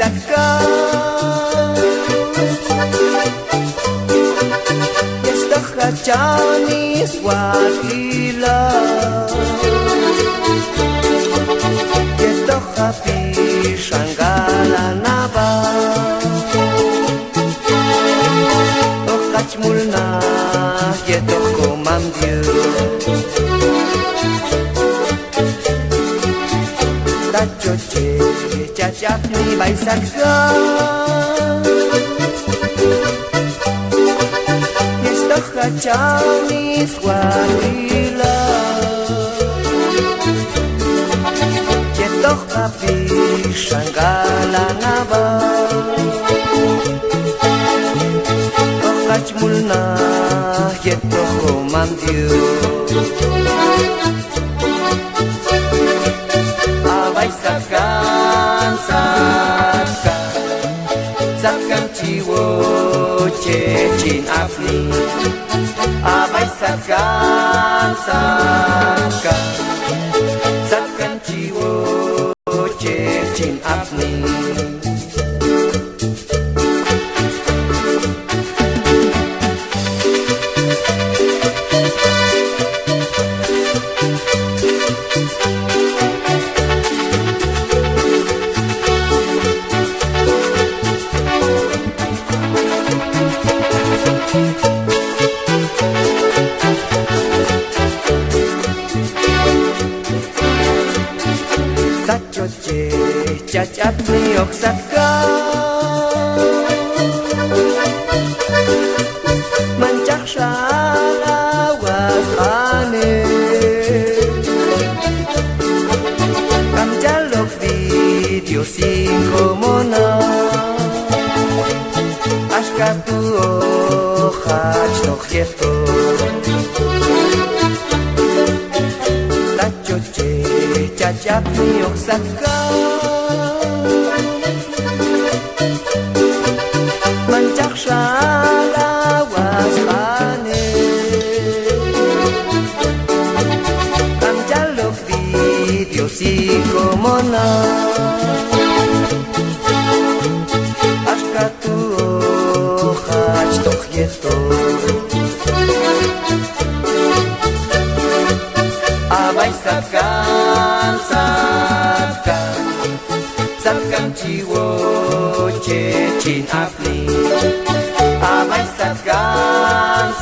sakal Jest chachani swatila Jest happy shangala naba Ochach mulna Jest komamdiu Choche chachap ni bai sakka Jest chachani swatila Jest happy shangala naba Ochach mulna Jest komamdiu Sakkan jiwo cecin afni Abai sakkan Sakkan jiwo cecin afni Choche chachap ni oksaka Mancak shala wasane Kam jalok video singkomona Ashkatu ochach toch yeto Choche chachap ni oksaka Mancak shala wasane Kam jalok video singkomona Ashkatu ochach toch yeto Abai sakkan jiwo cecin afni Abai sakkan